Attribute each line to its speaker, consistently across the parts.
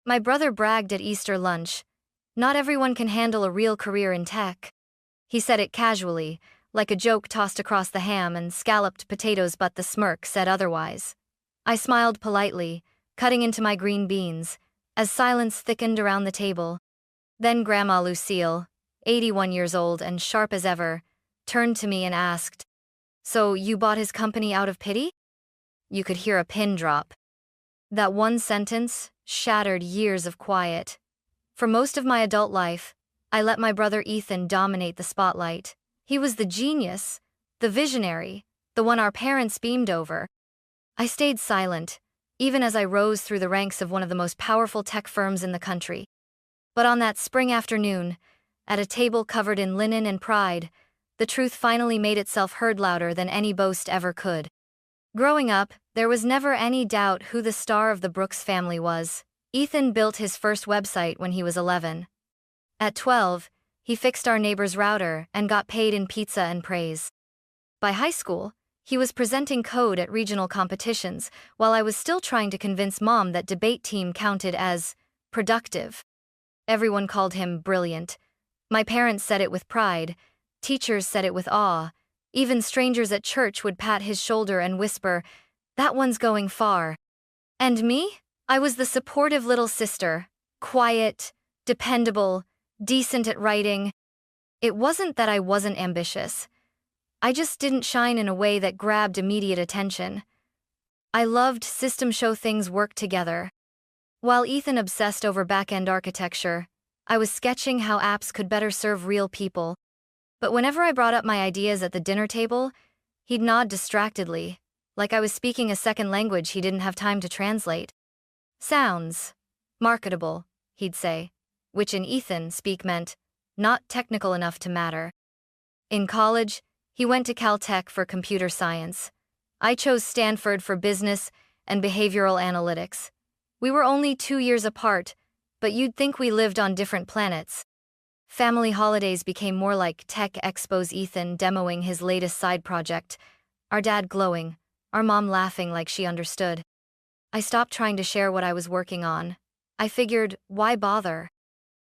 Speaker 1: My brother bragged at Easter lunch. Not everyone can handle a real career in tech. He said it casually, like a joke tossed across the ham and scalloped potatoes, but the smirk said otherwise. I smiled politely, cutting into my green beans, as silence thickened around the table. Then Grandma Lucille, 81 years old and sharp as ever, turned to me and asked, "So you bought his company out of pity?" You could hear a pin drop. That one sentence shattered years of quiet. For most of my adult life, I let my brother Ethan dominate the spotlight. He was the genius, the visionary, the one our parents beamed over. I stayed silent, even as I rose through the ranks of one of the most powerful tech firms in the country. But on that spring afternoon, at a table covered in linen and pride, the truth finally made itself heard louder than any boast ever could. Growing up, there was never any doubt who the star of the Brooks family was. Ethan built his first website when he was 11. At 12, he fixed our neighbor's router and got paid in pizza and praise. By high school, he was presenting code at regional competitions, while I was still trying to convince Mom that debate team counted as productive. Everyone called him brilliant. My parents said it with pride, teachers said it with awe, even strangers at church would pat his shoulder and whisper, "That one's going far." And me? I was the supportive little sister, quiet, dependable, decent at writing. It wasn't that I wasn't ambitious. I just didn't shine in a way that grabbed immediate attention. I loved system show things work together. While Ethan obsessed over back-end architecture, I was sketching how apps could better serve real people. But whenever I brought up my ideas at the dinner table, he'd nod distractedly, like I was speaking a second language he didn't have time to translate. "Sounds marketable," he'd say, which in Ethan speak meant not technical enough to matter. In college, he went to Caltech for computer science. I chose Stanford for business and behavioral analytics. We were only 2 years apart, but you'd think we lived on different planets. Family holidays became more like tech expos, Ethan demoing his latest side project, our dad glowing, our mom laughing like she understood. I stopped trying to share what I was working on. I figured, why bother?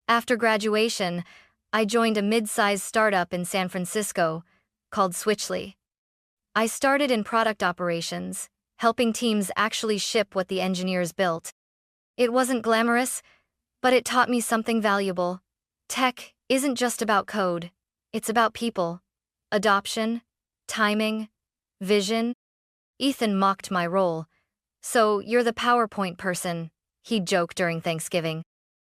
Speaker 1: After graduation, I joined a mid-sized startup in San Francisco called Switchly. I started in product operations, helping teams actually ship what the engineers built. It wasn't glamorous, but it taught me something valuable. Tech isn't just about code, it's about people, adoption, timing, vision. Ethan mocked my role. "So you're the PowerPoint person," he'd joke during Thanksgiving.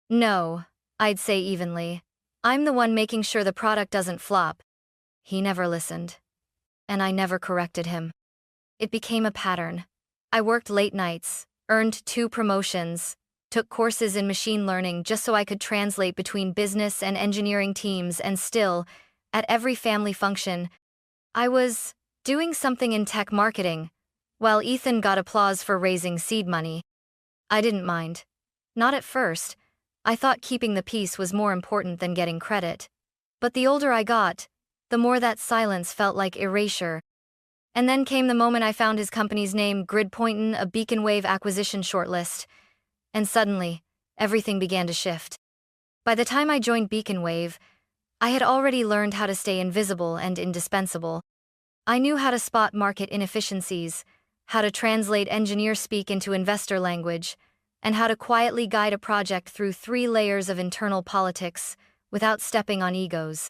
Speaker 1: "No," I'd say evenly. "I'm the one making sure the product doesn't flop." He never listened. And I never corrected him. It became a pattern. I worked late nights, earned 2 promotions, took courses in machine learning just so I could translate between business and engineering teams, and still, at every family function, I was doing something in tech marketing, while Ethan got applause for raising seed money. I didn't mind. Not at first. I thought keeping the peace was more important than getting credit. But the older I got, the more that silence felt like erasure. And then came the moment I found his company's name, Gridpointin, a Beacon Wave acquisition shortlist. And suddenly, everything began to shift. By the time I joined Beacon Wave, I had already learned how to stay invisible and indispensable. I knew how to spot market inefficiencies, how to translate engineer speak into investor language, and how to quietly guide a project through 3 layers of internal politics without stepping on egos.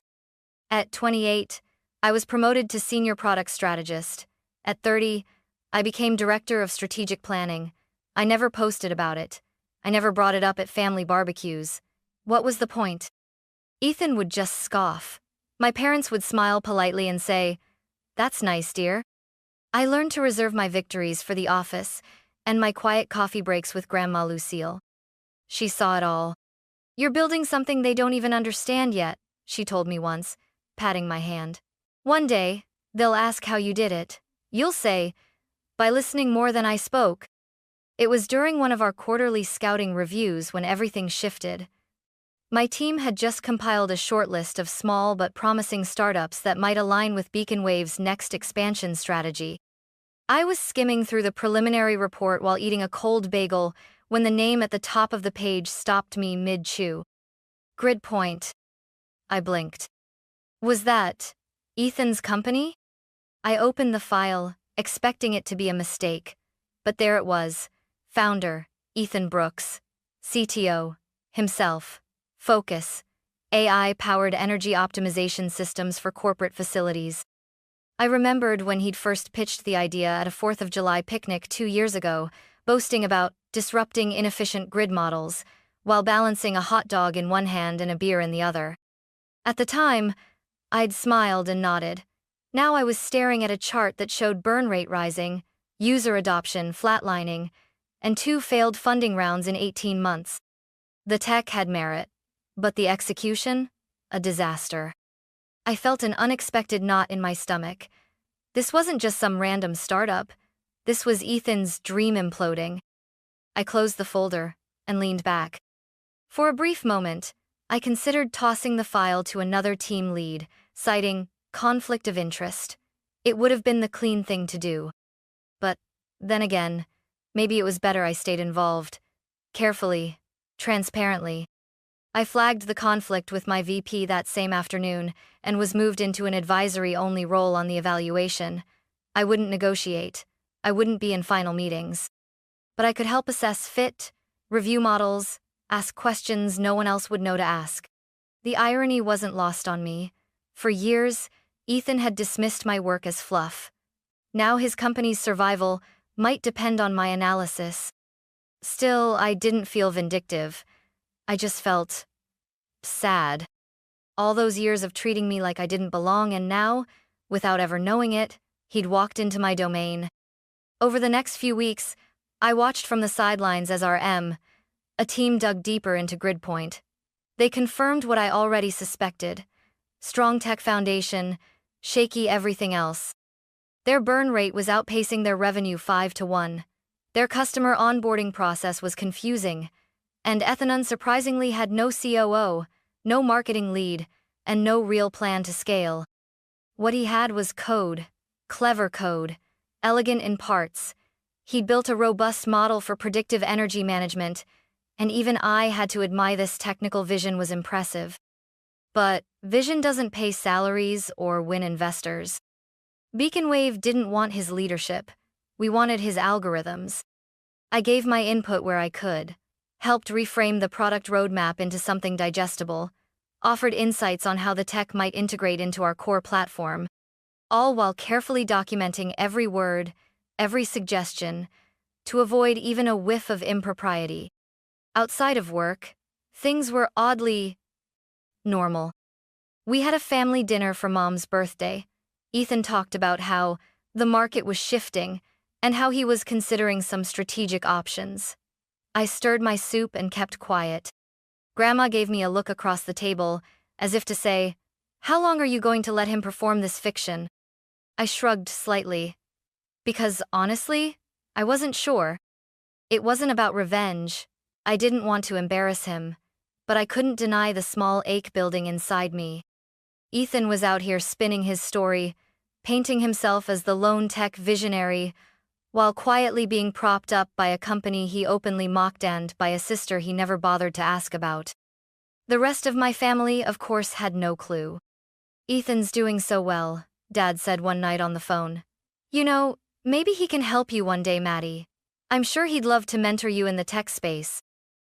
Speaker 1: At 28, I was promoted to senior product strategist. At 30, I became director of strategic planning. I never posted about it. I never brought it up at family barbecues. What was the point? Ethan would just scoff. My parents would smile politely and say, "That's nice, dear." I learned to reserve my victories for the office and my quiet coffee breaks with Grandma Lucille. She saw it all. "You're building something they don't even understand yet," she told me once, patting my hand. "One day, they'll ask how you did it. You'll say, by listening more than I spoke." It was during one of our quarterly scouting reviews when everything shifted. My team had just compiled a short list of small but promising startups that might align with Beacon Wave's next expansion strategy. I was skimming through the preliminary report while eating a cold bagel when the name at the top of the page stopped me mid-chew. Gridpoint. I blinked. Was that Ethan's company? I opened the file, expecting it to be a mistake, but there it was. Founder, Ethan Brooks. CTO, himself. Focus, AI-powered energy optimization systems for corporate facilities. I remembered when he'd first pitched the idea at a 4th of July picnic 2 years ago, boasting about disrupting inefficient grid models, while balancing a hot dog in one hand and a beer in the other. At the time, I'd smiled and nodded. Now I was staring at a chart that showed burn rate rising, user adoption flatlining, and 2 failed funding rounds in 18 months. The tech had merit, but the execution? A disaster. I felt an unexpected knot in my stomach. This wasn't just some random startup. This was Ethan's dream imploding. I closed the folder and leaned back. For a brief moment, I considered tossing the file to another team lead, citing conflict of interest. It would have been the clean thing to do. But then again, maybe it was better I stayed involved. Carefully, transparently. I flagged the conflict with my VP that same afternoon and was moved into an advisory-only role on the evaluation. I wouldn't negotiate. I wouldn't be in final meetings. But I could help assess fit, review models, ask questions no one else would know to ask. The irony wasn't lost on me. For years, Ethan had dismissed my work as fluff. Now his company's survival might depend on my analysis. Still, I didn't feel vindictive. I just felt sad. All those years of treating me like I didn't belong, and now, without ever knowing it, he'd walked into my domain. Over the next few weeks, I watched from the sidelines as our a team dug deeper into Gridpoint. They confirmed what I already suspected. Strong tech foundation, shaky everything else. Their burn rate was outpacing their revenue 5-to-1. Their customer onboarding process was confusing, and Ethan unsurprisingly had no COO, no marketing lead, and no real plan to scale. What he had was code, clever code, elegant in parts. He'd built a robust model for predictive energy management, and even I had to admire this technical vision was impressive. But vision doesn't pay salaries or win investors. Beaconwave didn't want his leadership. We wanted his algorithms. I gave my input where I could, helped reframe the product roadmap into something digestible, offered insights on how the tech might integrate into our core platform, all while carefully documenting every word, every suggestion, to avoid even a whiff of impropriety. Outside of work, things were oddly normal. We had a family dinner for Mom's birthday. Ethan talked about how the market was shifting and how he was considering some strategic options. I stirred my soup and kept quiet. Grandma gave me a look across the table, as if to say, "How long are you going to let him perform this fiction?" I shrugged slightly. Because honestly, I wasn't sure. It wasn't about revenge. I didn't want to embarrass him, but I couldn't deny the small ache building inside me. Ethan was out here spinning his story, painting himself as the lone tech visionary, while quietly being propped up by a company he openly mocked and by a sister he never bothered to ask about. The rest of my family, of course, had no clue. "Ethan's doing so well," Dad said one night on the phone. "You know, maybe he can help you one day, Maddie. I'm sure he'd love to mentor you in the tech space."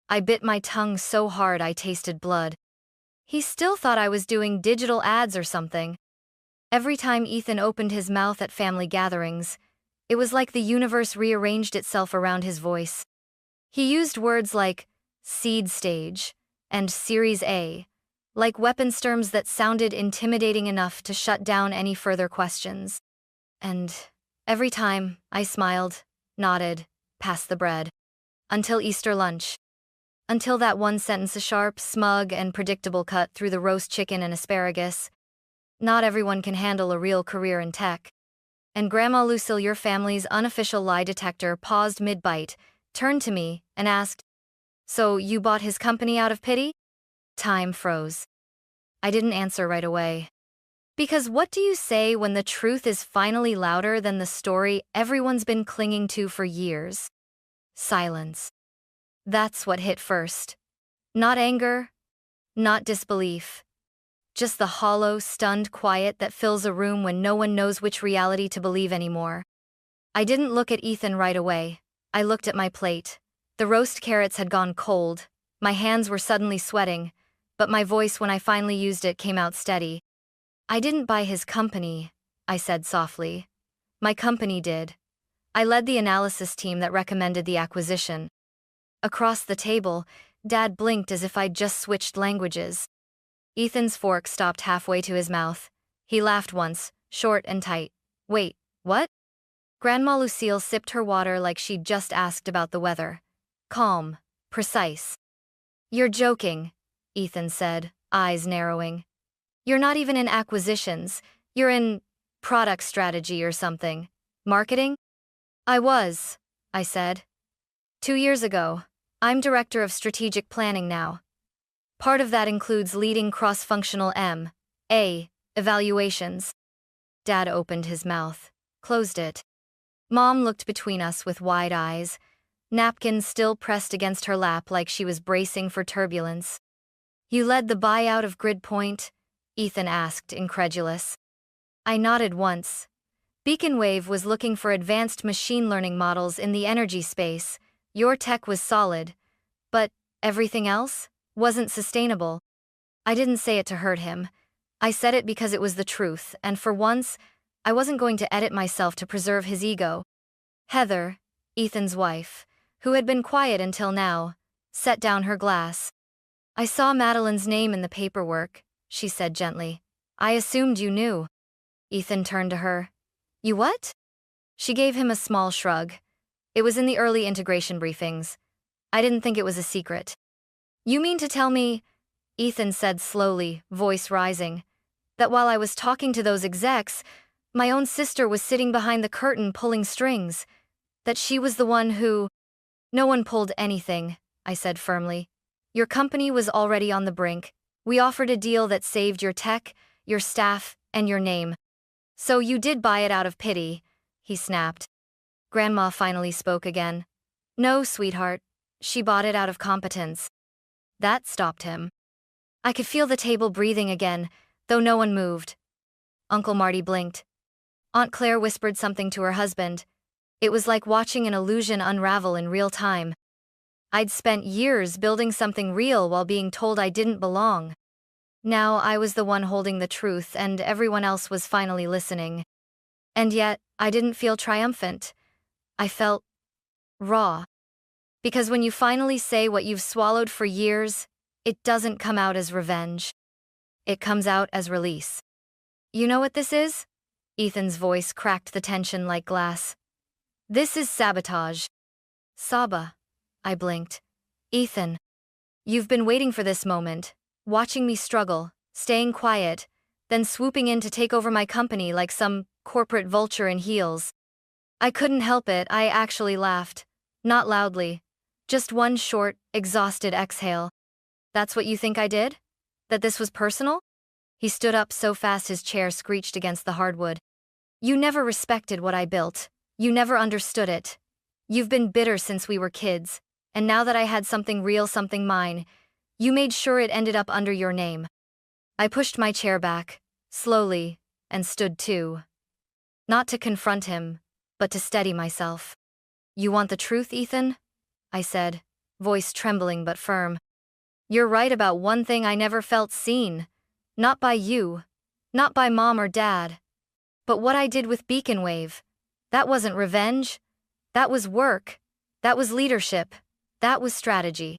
Speaker 1: I bit my tongue so hard I tasted blood. He still thought I was doing digital ads or something. Every time Ethan opened his mouth at family gatherings, it was like the universe rearranged itself around his voice. He used words like seed stage and Series A, like weapons terms that sounded intimidating enough to shut down any further questions. And every time, I smiled, nodded, passed the bread. Until Easter lunch. Until that one sentence, a sharp, smug, and predictable cut through the roast chicken and asparagus. "Not everyone can handle a real career in tech." And Grandma Lucille, your family's unofficial lie detector, paused mid-bite, turned to me, and asked, "So you bought his company out of pity?" Time froze. I didn't answer right away. Because what do you say when the truth is finally louder than the story everyone's been clinging to for years? Silence. That's what hit first. Not anger, not disbelief. Just the hollow, stunned quiet that fills a room when no one knows which reality to believe anymore. I didn't look at Ethan right away. I looked at my plate. The roast carrots had gone cold. My hands were suddenly sweating, but my voice when I finally used it came out steady. I didn't buy his company, I said softly. My company did. I led the analysis team that recommended the acquisition. Across the table, Dad blinked as if I'd just switched languages. Ethan's fork stopped halfway to his mouth. He laughed once, short and tight. Wait, what? Grandma Lucille sipped her water like she'd just asked about the weather. Calm, precise. You're joking, Ethan said, eyes narrowing. You're not even in acquisitions, you're in product strategy or something. Marketing? I said. 2 years ago. I'm director of strategic planning now. Part of that includes leading cross-functional M.A. evaluations. Dad opened his mouth, closed it. Mom looked between us with wide eyes, napkin still pressed against her lap like she was bracing for turbulence. You led the buyout of GridPoint? Ethan asked, incredulous. I nodded once. Beacon Wave was looking for advanced machine learning models in the energy space. Your tech was solid, but everything else wasn't sustainable. I didn't say it to hurt him. I said it because it was the truth, and for once, I wasn't going to edit myself to preserve his ego. Heather, Ethan's wife, who had been quiet until now, set down her glass. I saw Madeline's name in the paperwork, she said gently. I assumed you knew. Ethan turned to her. You what? She gave him a small shrug. It was in the early integration briefings. I didn't think it was a secret. You mean to tell me, Ethan said slowly, voice rising, that while I was talking to those execs, my own sister was sitting behind the curtain pulling strings, that she was the one who— No one pulled anything, I said firmly. Your company was already on the brink. We offered a deal that saved your tech, your staff, and your name. So you did buy it out of pity, he snapped. Grandma finally spoke again. No, sweetheart. She bought it out of competence. That stopped him. I could feel the table breathing again, though no one moved. Uncle Marty blinked. Aunt Claire whispered something to her husband. It was like watching an illusion unravel in real time. I'd spent years building something real while being told I didn't belong. Now I was the one holding the truth and everyone else was finally listening. And yet, I didn't feel triumphant. I felt raw. Because when you finally say what you've swallowed for years, it doesn't come out as revenge. It comes out as release. You know what this is? Ethan's voice cracked the tension like glass. This is sabotage. Saba. I blinked. Ethan. You've been waiting for this moment, watching me struggle, staying quiet, then swooping in to take over my company like some corporate vulture in heels. I couldn't help it, I actually laughed. Not loudly. Just one short, exhausted exhale. That's what you think I did? That this was personal? He stood up so fast his chair screeched against the hardwood. You never respected what I built. You never understood it. You've been bitter since we were kids, and now that I had something real, something mine, you made sure it ended up under your name. I pushed my chair back, slowly, and stood too. Not to confront him, but to steady myself. You want the truth, Ethan? I said, voice trembling but firm. You're right about one thing, I never felt seen. Not by you. Not by Mom or Dad. But what I did with Beacon Wave, that wasn't revenge. That was work. That was leadership. That was strategy.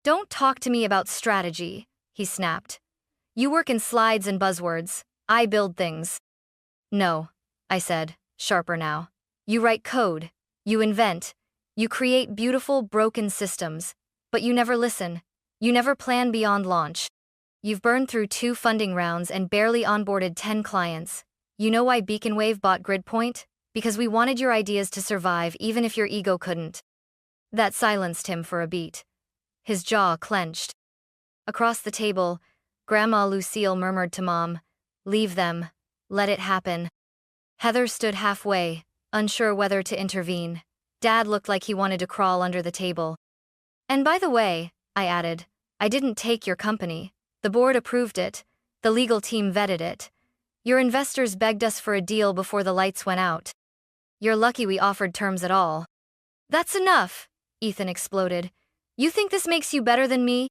Speaker 1: Don't talk to me about strategy, he snapped. You work in slides and buzzwords. I build things. No, I said, sharper now. You write code. You invent. You create beautiful, broken systems. But you never listen. You never plan beyond launch. You've burned through 2 funding rounds and barely onboarded 10 clients. You know why Beacon Wave bought GridPoint? Because we wanted your ideas to survive even if your ego couldn't. That silenced him for a beat. His jaw clenched. Across the table, Grandma Lucille murmured to Mom, "Leave them. Let it happen." Heather stood halfway, unsure whether to intervene. Dad looked like he wanted to crawl under the table. And by the way, I added, I didn't take your company. The board approved it. The legal team vetted it. Your investors begged us for a deal before the lights went out. You're lucky we offered terms at all. That's enough, Ethan exploded. You think this makes you better than me?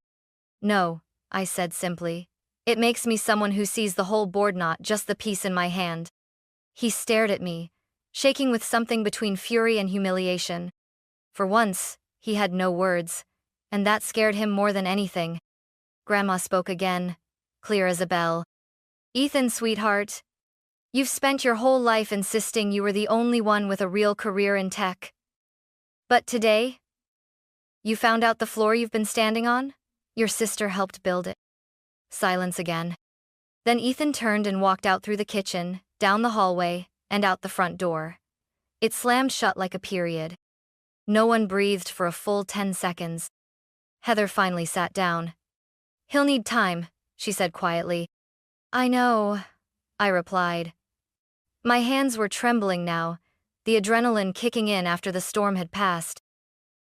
Speaker 1: No, I said simply. It makes me someone who sees the whole board, not just the piece in my hand. He stared at me, shaking with something between fury and humiliation. For once, he had no words, and that scared him more than anything. Grandma spoke again, clear as a bell. Ethan, sweetheart, you've spent your whole life insisting you were the only one with a real career in tech. But today, you found out the floor you've been standing on? Your sister helped build it. Silence again. Then Ethan turned and walked out through the kitchen, down the hallway, and out the front door. It slammed shut like a period. No one breathed for a full 10 seconds. Heather finally sat down. He'll need time, she said quietly. I know, I replied. My hands were trembling now, the adrenaline kicking in after the storm had passed.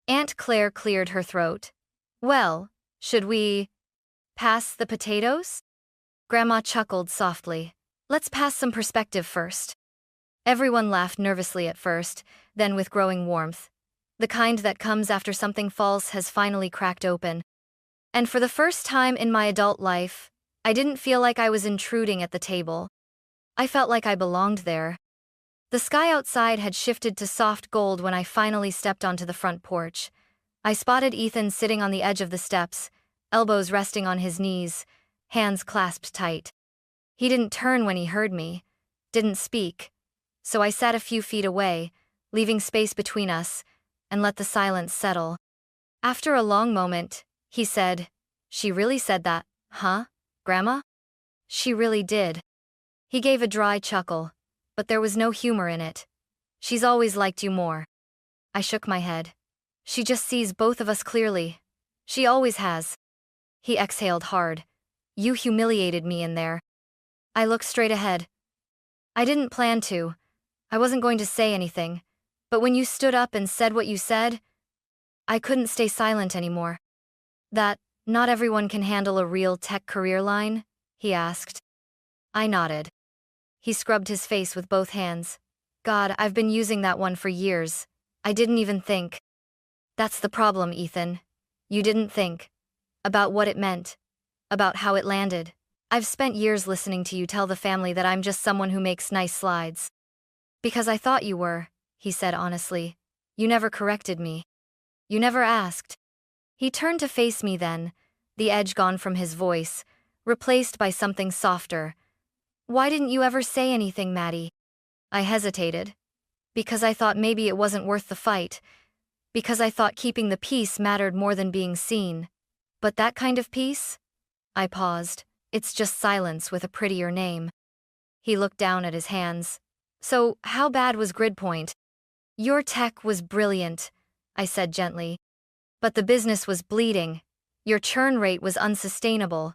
Speaker 1: Aunt Claire cleared her throat. Well, should we pass the potatoes? Grandma chuckled softly. Let's pass some perspective first. Everyone laughed nervously at first, then with growing warmth. The kind that comes after something false has finally cracked open. And for the first time in my adult life, I didn't feel like I was intruding at the table. I felt like I belonged there. The sky outside had shifted to soft gold when I finally stepped onto the front porch. I spotted Ethan sitting on the edge of the steps, elbows resting on his knees, hands clasped tight. He didn't turn when he heard me, didn't speak, so I sat a few feet away, leaving space between us, and let the silence settle. After a long moment, he said, She really said that, huh, Grandma? She really did. He gave a dry chuckle, but there was no humor in it. She's always liked you more. I shook my head. She just sees both of us clearly. She always has. He exhaled hard. You humiliated me in there. I looked straight ahead. I didn't plan to. I wasn't going to say anything, but when you stood up and said what you said, I couldn't stay silent anymore. That, not everyone can handle a real tech career line? He asked. I nodded. He scrubbed his face with both hands. God, I've been using that one for years. I didn't even think. That's the problem, Ethan. You didn't think. About what it meant. About how it landed. I've spent years listening to you tell the family that I'm just someone who makes nice slides. Because I thought you were, he said honestly. You never corrected me. You never asked. He turned to face me then, the edge gone from his voice, replaced by something softer. Why didn't you ever say anything, Maddie? I hesitated. Because I thought maybe it wasn't worth the fight. Because I thought keeping the peace mattered more than being seen. But that kind of peace? I paused. It's just silence with a prettier name. He looked down at his hands. So, how bad was Gridpoint? Your tech was brilliant, I said gently. But the business was bleeding. Your churn rate was unsustainable.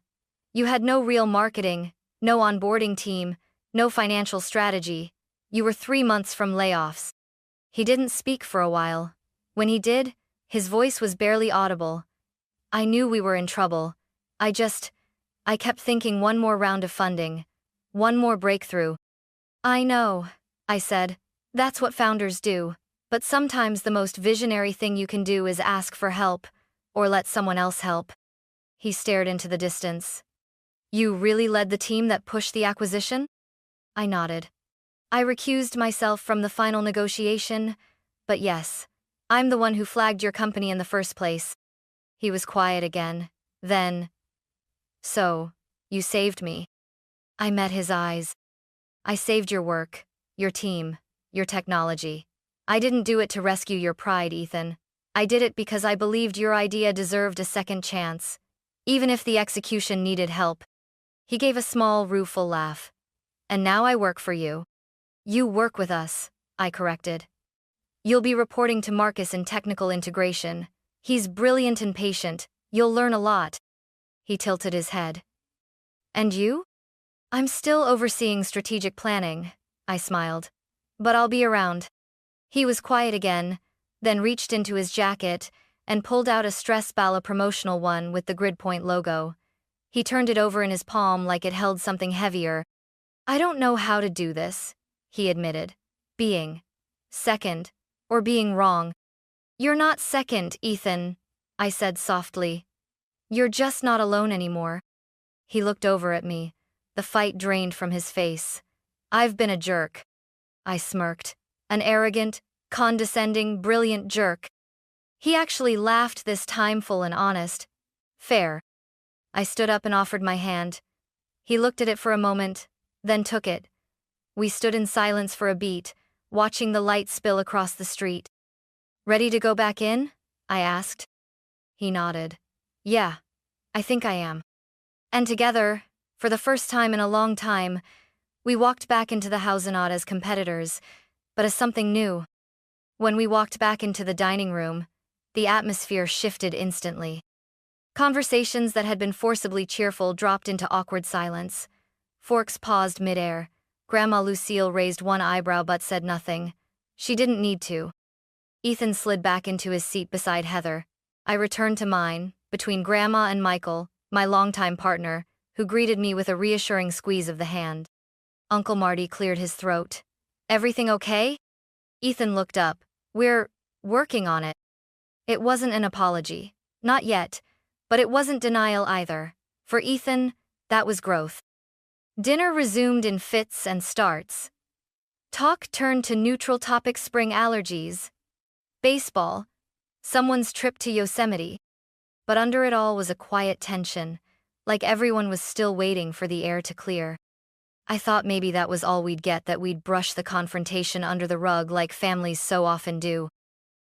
Speaker 1: You had no real marketing, no onboarding team, no financial strategy. You were 3 months from layoffs. He didn't speak for a while. When he did, his voice was barely audible. I knew we were in trouble. I kept thinking one more round of funding. One more breakthrough. I know, I said. That's what founders do. But sometimes the most visionary thing you can do is ask for help, or let someone else help. He stared into the distance. You really led the team that pushed the acquisition? I nodded. I recused myself from the final negotiation, but yes, I'm the one who flagged your company in the first place. He was quiet again. Then, so, you saved me. I met his eyes. I saved your work, your team, your technology. I didn't do it to rescue your pride, Ethan. I did it because I believed your idea deserved a second chance, even if the execution needed help. He gave a small, rueful laugh. And now I work for you. You work with us, I corrected. You'll be reporting to Marcus in technical integration. He's brilliant and patient. You'll learn a lot. He tilted his head. And you? I'm still overseeing strategic planning, I smiled. But I'll be around. He was quiet again, then reached into his jacket and pulled out a Stress Bala promotional one with the Gridpoint logo. He turned it over in his palm like it held something heavier. I don't know how to do this, he admitted. Being second, or being wrong. You're not second, Ethan, I said softly. You're just not alone anymore. He looked over at me, the fight drained from his face. I've been a jerk. I smirked. An arrogant, condescending, brilliant jerk. He actually laughed this time, full and honest. Fair. I stood up and offered my hand. He looked at it for a moment, then took it. We stood in silence for a beat, watching the light spill across the street. Ready to go back in? I asked. He nodded. Yeah, I think I am. And together, for the first time in a long time, we walked back into the house not as competitors, but as something new. When we walked back into the dining room, the atmosphere shifted instantly. Conversations that had been forcibly cheerful dropped into awkward silence. Forks paused midair. Grandma Lucille raised one eyebrow but said nothing. She didn't need to. Ethan slid back into his seat beside Heather. I returned to mine, between Grandma and Michael, my longtime partner, who greeted me with a reassuring squeeze of the hand. Uncle Marty cleared his throat. Everything okay? Ethan looked up. We're working on it. It wasn't an apology. Not yet. But it wasn't denial either. For Ethan, that was growth. Dinner resumed in fits and starts. Talk turned to neutral topics: spring allergies, baseball, someone's trip to Yosemite. But under it all was a quiet tension, like everyone was still waiting for the air to clear. I thought maybe that was all we'd get, that we'd brush the confrontation under the rug like families so often do.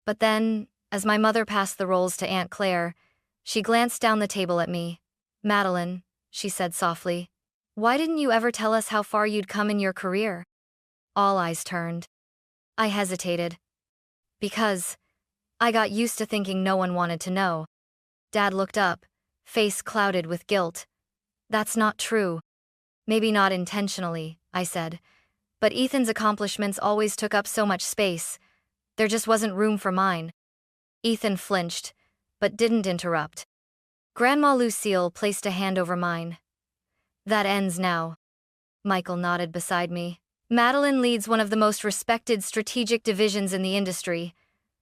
Speaker 1: But then, as my mother passed the rolls to Aunt Claire, she glanced down the table at me. Madeline, she said softly, why didn't you ever tell us how far you'd come in your career? All eyes turned. I hesitated. Because I got used to thinking no one wanted to know. Dad looked up, face clouded with guilt. That's not true. Maybe not intentionally, I said. But Ethan's accomplishments always took up so much space. There just wasn't room for mine. Ethan flinched, but didn't interrupt. Grandma Lucille placed a hand over mine. That ends now. Michael nodded beside me. Madeline leads one of the most respected strategic divisions in the industry.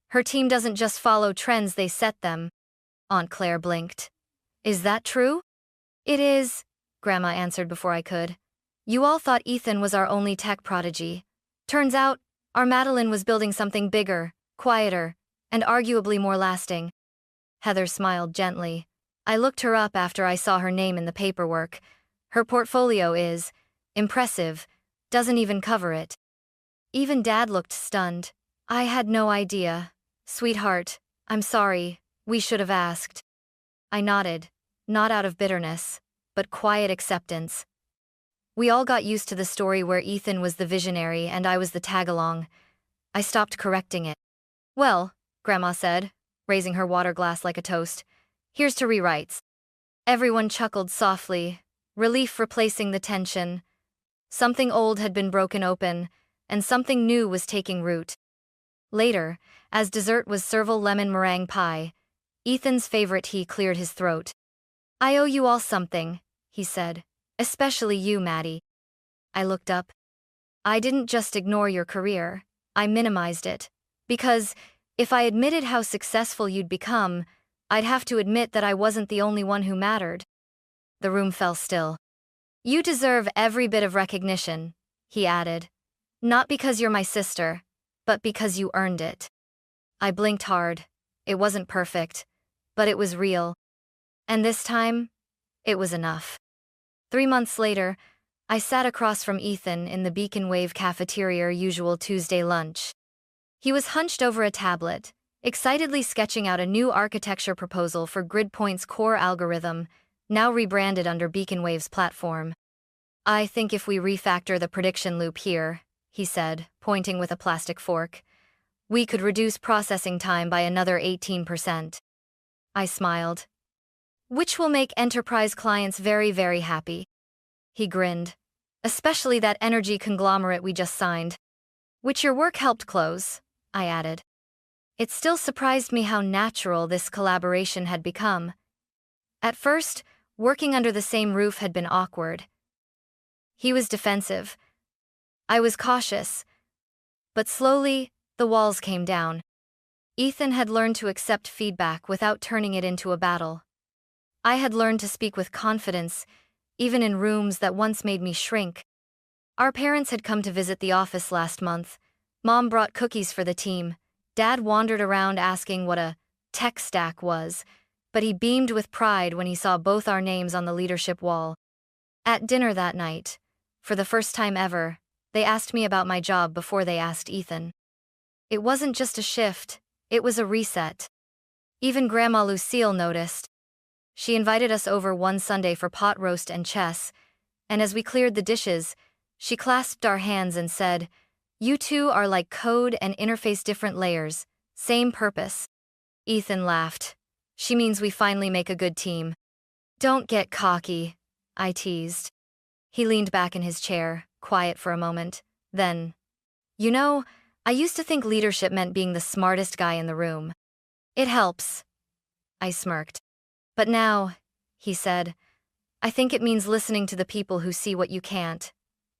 Speaker 1: Her team doesn't just follow trends, they set them. Aunt Claire blinked. Is that true? It is, Grandma answered before I could. You all thought Ethan was our only tech prodigy. Turns out, our Madeline was building something bigger, quieter, and arguably more lasting. Heather smiled gently. I looked her up after I saw her name in the paperwork. Her portfolio is impressive, doesn't even cover it. Even Dad looked stunned. I had no idea. Sweetheart, I'm sorry, we should have asked. I nodded, not out of bitterness, but quiet acceptance. We all got used to the story where Ethan was the visionary and I was the tag-along. I stopped correcting it. Well, Grandma said, raising her water glass like a toast, here's to rewrites. Everyone chuckled softly, relief replacing the tension. Something old had been broken open, and something new was taking root. Later, as dessert was Serval lemon meringue pie, Ethan's favorite, he cleared his throat. I owe you all something, he said. Especially you, Maddie. I looked up. I didn't just ignore your career, I minimized it. Because, if I admitted how successful you'd become, I'd have to admit that I wasn't the only one who mattered. The room fell still. You deserve every bit of recognition, he added. Not because you're my sister, but because you earned it. I blinked hard. It wasn't perfect, but it was real. And this time, it was enough. 3 months later, I sat across from Ethan in the Beacon Wave cafeteria usual Tuesday lunch. He was hunched over a tablet, excitedly sketching out a new architecture proposal for Gridpoint's core algorithm, now rebranded under Beacon Wave's platform. I think if we refactor the prediction loop here, he said, pointing with a plastic fork, we could reduce processing time by another 18%. I smiled. Which will make enterprise clients very, very happy. He grinned. Especially that energy conglomerate we just signed. Which your work helped close, I added. It still surprised me how natural this collaboration had become. At first, working under the same roof had been awkward. He was defensive. I was cautious. But slowly, the walls came down. Ethan had learned to accept feedback without turning it into a battle. I had learned to speak with confidence, even in rooms that once made me shrink. Our parents had come to visit the office last month. Mom brought cookies for the team. Dad wandered around asking what a tech stack was, but he beamed with pride when he saw both our names on the leadership wall. At dinner that night, for the first time ever, they asked me about my job before they asked Ethan. It wasn't just a shift, it was a reset. Even Grandma Lucille noticed. She invited us over one Sunday for pot roast and chess, and as we cleared the dishes, she clasped our hands and said, "You two are like code and interface different layers, same purpose." Ethan laughed. "She means we finally make a good team." "Don't get cocky," I teased. He leaned back in his chair, quiet for a moment. Then, "You know, I used to think leadership meant being the smartest guy in the room." "It helps," I smirked. "But now," he said, "I think it means listening to the people who see what you can't.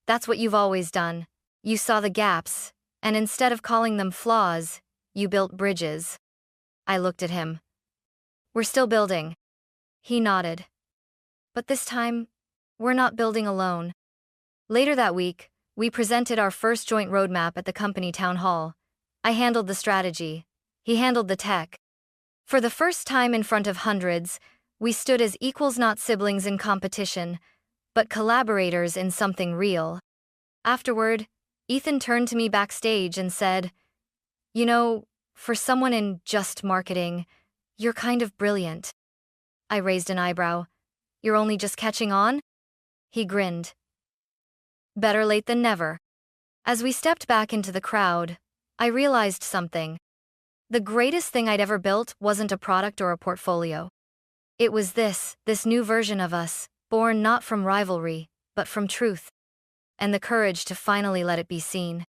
Speaker 1: That's what you've always done. You saw the gaps, and instead of calling them flaws, you built bridges." I looked at him. "We're still building." He nodded. "But this time, we're not building alone." Later that week, we presented our first joint roadmap at the company town hall. I handled the strategy. He handled the tech. For the first time in front of hundreds, we stood as equals, not siblings in competition, but collaborators in something real. Afterward, Ethan turned to me backstage and said, "You know, for someone in just marketing, you're kind of brilliant." I raised an eyebrow. "You're only just catching on?" He grinned. "Better late than never." As we stepped back into the crowd, I realized something. The greatest thing I'd ever built wasn't a product or a portfolio. It was this new version of us, born not from rivalry, but from truth. And the courage to finally let it be seen.